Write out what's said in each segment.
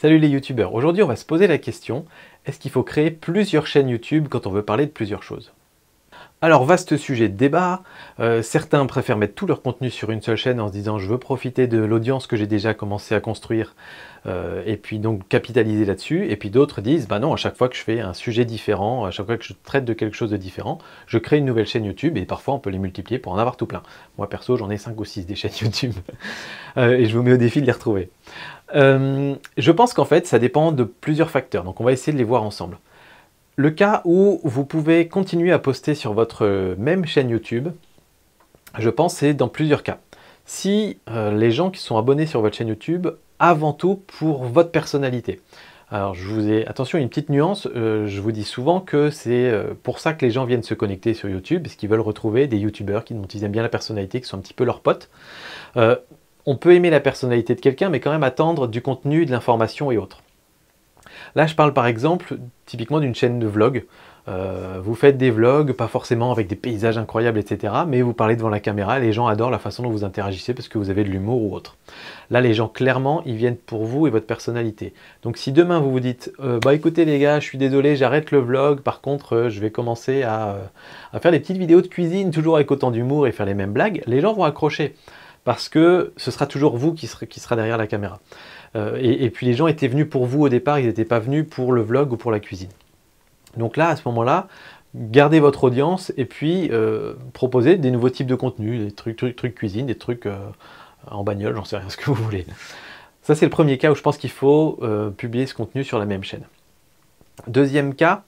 Salut les youtubeurs, aujourd'hui on va se poser la question, est-ce qu'il faut créer plusieurs chaînes YouTube quand on veut parler de plusieurs choses? Alors vaste sujet de débat, certains préfèrent mettre tout leur contenu sur une seule chaîne en se disant je veux profiter de l'audience que j'ai déjà commencé à construire et puis donc capitaliser là-dessus, et puis d'autres disent bah non, à chaque fois que je fais un sujet différent, à chaque fois que je traite de quelque chose de différent, je crée une nouvelle chaîne YouTube et parfois on peut les multiplier pour en avoir tout plein. Moi perso j'en ai 5 ou 6 des chaînes YouTube et je vous mets au défi de les retrouver. Je pense qu'en fait ça dépend de plusieurs facteurs, donc on va essayer de les voir ensemble. Le cas où vous pouvez continuer à poster sur votre même chaîne YouTube, je pense c'est dans plusieurs cas. Si les gens qui sont abonnés sur votre chaîne YouTube, avant tout pour votre personnalité. Alors attention, une petite nuance, je vous dis souvent que c'est pour ça que les gens viennent se connecter sur YouTube, parce qu'ils veulent retrouver des youtubeurs dont ils aiment bien la personnalité, qui sont un petit peu leurs potes. On peut aimer la personnalité de quelqu'un, mais quand même attendre du contenu, de l'information et autres. Là, je parle par exemple, typiquement d'une chaîne de vlog. Vous faites des vlogs, pas forcément avec des paysages incroyables, etc. Mais vous parlez devant la caméra et les gens adorent la façon dont vous interagissez parce que vous avez de l'humour ou autre. Là, les gens, clairement, ils viennent pour vous et votre personnalité. Donc si demain vous vous dites bah écoutez les gars, je suis désolé, j'arrête le vlog, par contre je vais commencer à faire des petites vidéos de cuisine, toujours avec autant d'humour et faire les mêmes blagues, les gens vont accrocher. Parce que ce sera toujours vous qui sera derrière la caméra. Et puis les gens étaient venus pour vous au départ, ils n'étaient pas venus pour le vlog ou pour la cuisine. Donc là, à ce moment-là, gardez votre audience et puis proposez des nouveaux types de contenus, des trucs cuisine, des trucs en bagnole, j'en sais rien, ce que vous voulez. Ça, c'est le premier cas où je pense qu'il faut publier ce contenu sur la même chaîne. Deuxième cas,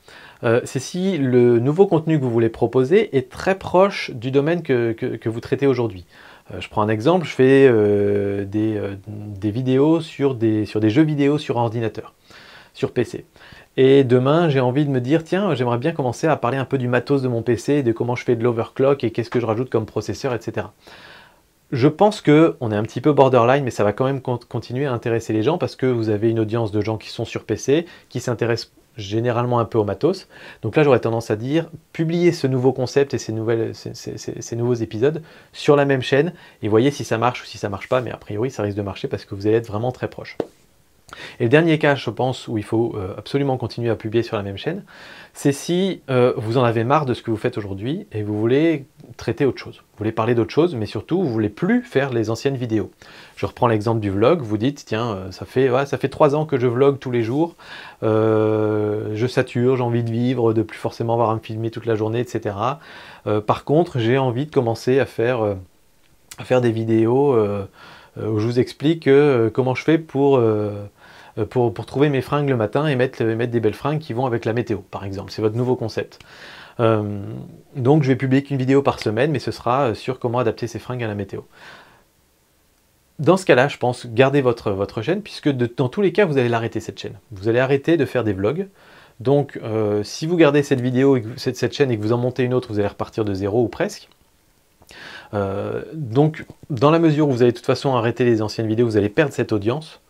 c'est si le nouveau contenu que vous voulez proposer est très proche du domaine que vous traitez aujourd'hui. Je prends un exemple, je fais des vidéos sur des jeux vidéo sur ordinateur, sur PC. Et demain, j'ai envie de me dire, tiens, j'aimerais bien commencer à parler un peu du matos de mon PC, de comment je fais de l'overclock et qu'est-ce que je rajoute comme processeur, etc. Je pense qu'on est un petit peu borderline, mais ça va quand même continuer à intéresser les gens parce que vous avez une audience de gens qui sont sur PC, qui s'intéressent généralement un peu au matos. Donc là, j'aurais tendance à dire, publiez ce nouveau concept et ces nouveaux épisodes sur la même chaîne et voyez si ça marche ou si ça marche pas, mais a priori, ça risque de marcher parce que vous allez être vraiment très proche. Et le dernier cas, je pense, où il faut absolument continuer à publier sur la même chaîne, c'est si vous en avez marre de ce que vous faites aujourd'hui et vous voulez traiter autre chose. Vous voulez parler d'autre chose, mais surtout, vous ne voulez plus faire les anciennes vidéos. Je reprends l'exemple du vlog, vous dites, tiens, ça fait 3 ans que je vlog tous les jours, je sature, j'ai envie de vivre, de plus forcément avoir à me filmer toute la journée, etc. Par contre, j'ai envie de commencer à faire des vidéos où je vous explique comment je fais pour trouver mes fringues le matin et mettre des belles fringues qui vont avec la météo, par exemple. C'est votre nouveau concept. Donc je vais publier qu'une vidéo par semaine, mais ce sera sur comment adapter ces fringues à la météo. Dans ce cas-là, je pense, gardez votre chaîne, puisque dans tous les cas, vous allez l'arrêter, cette chaîne. Vous allez arrêter de faire des vlogs. Donc si vous gardez cette vidéo, cette chaîne, et que vous en montez une autre, vous allez repartir de zéro ou presque. Donc dans la mesure où vous allez de toute façon arrêter les anciennes vidéos, vous allez perdre cette audience.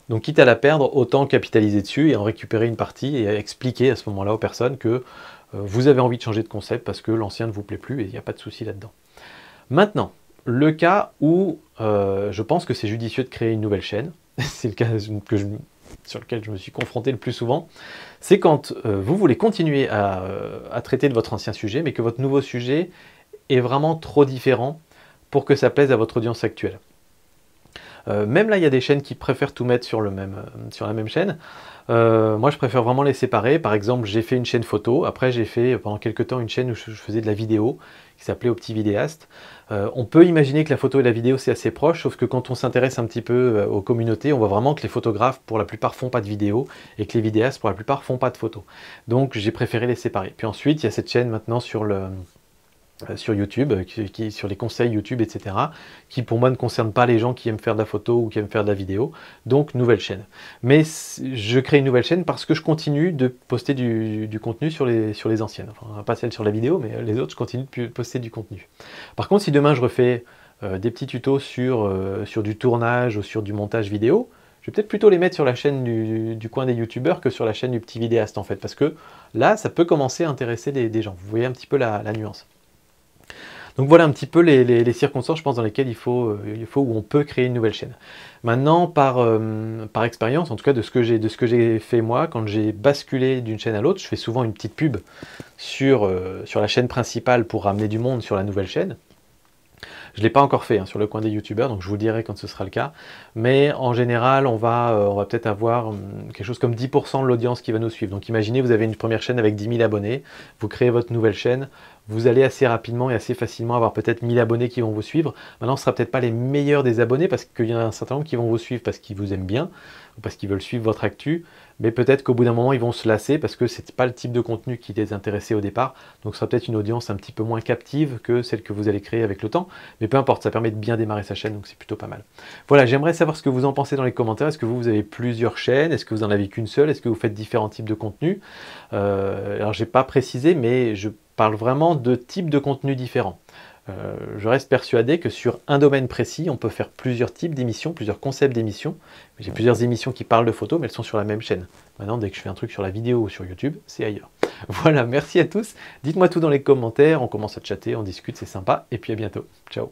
Donc quitte à la perdre, autant capitaliser dessus et en récupérer une partie et expliquer à ce moment-là aux personnes que vous avez envie de changer de concept parce que l'ancien ne vous plaît plus et il n'y a pas de souci là-dedans. Maintenant, le cas où je pense que c'est judicieux de créer une nouvelle chaîne, c'est le cas sur lequel je me suis confronté le plus souvent, c'est quand vous voulez continuer à traiter de votre ancien sujet, mais que votre nouveau sujet est vraiment trop différent pour que ça plaise à votre audience actuelle. Même là, il y a des chaînes qui préfèrent tout mettre sur la même chaîne. Moi, je préfère vraiment les séparer. Par exemple, j'ai fait une chaîne photo. Après, j'ai fait pendant quelques temps une chaîne où je faisais de la vidéo, qui s'appelait Au Petit Vidéaste. On peut imaginer que la photo et la vidéo, c'est assez proche, sauf que quand on s'intéresse un petit peu aux communautés, on voit vraiment que les photographes, pour la plupart, font pas de vidéo, et que les vidéastes, pour la plupart, font pas de photos. Donc, j'ai préféré les séparer. Puis ensuite, il y a cette chaîne maintenant sur YouTube, sur les conseils YouTube, etc., qui pour moi ne concernent pas les gens qui aiment faire de la photo ou qui aiment faire de la vidéo, donc nouvelle chaîne. Mais je crée une nouvelle chaîne parce que je continue de poster du contenu sur les anciennes. Enfin, pas celle sur la vidéo, mais les autres, je continue de poster du contenu. Par contre, si demain je refais des petits tutos sur du tournage ou sur du montage vidéo, je vais peut-être plutôt les mettre sur la chaîne du coin des youtubeurs que sur la chaîne du petit vidéaste, en fait, parce que là, ça peut commencer à intéresser des gens. Vous voyez un petit peu la nuance. Donc voilà un petit peu les circonstances, je pense, dans lesquelles il faut ou on peut créer une nouvelle chaîne. Maintenant, par expérience, en tout cas de ce que j'ai fait moi, quand j'ai basculé d'une chaîne à l'autre, je fais souvent une petite pub sur la chaîne principale pour ramener du monde sur la nouvelle chaîne. Je ne l'ai pas encore fait sur le coin des youtubeurs, donc je vous le dirai quand ce sera le cas. Mais en général, on va peut-être avoir quelque chose comme 10% de l'audience qui va nous suivre. Donc imaginez, vous avez une première chaîne avec 10 000 abonnés, vous créez votre nouvelle chaîne, vous allez assez rapidement et assez facilement avoir peut-être 1000 abonnés qui vont vous suivre. Maintenant, ce ne sera peut-être pas les meilleurs des abonnés parce qu'il y en a un certain nombre qui vont vous suivre parce qu'ils vous aiment bien, ou parce qu'ils veulent suivre votre actu. Mais peut-être qu'au bout d'un moment, ils vont se lasser parce que ce n'est pas le type de contenu qui les intéressait au départ. Donc ce sera peut-être une audience un petit peu moins captive que celle que vous allez créer avec le temps. Mais peu importe, ça permet de bien démarrer sa chaîne, donc c'est plutôt pas mal. Voilà, j'aimerais savoir ce que vous en pensez dans les commentaires. Est-ce que vous avez plusieurs chaînes? Est-ce que vous en avez qu'une seule? Est-ce que vous faites différents types de contenus? Alors j'ai pas précisé, mais je parle vraiment de types de contenus différents. Je reste persuadé que sur un domaine précis, on peut faire plusieurs types d'émissions, plusieurs concepts d'émissions. J'ai plusieurs émissions qui parlent de photos, mais elles sont sur la même chaîne. Maintenant, dès que je fais un truc sur la vidéo ou sur YouTube, c'est ailleurs. Voilà, merci à tous. Dites-moi tout dans les commentaires, on commence à chatter, on discute, c'est sympa. Et puis à bientôt. Ciao.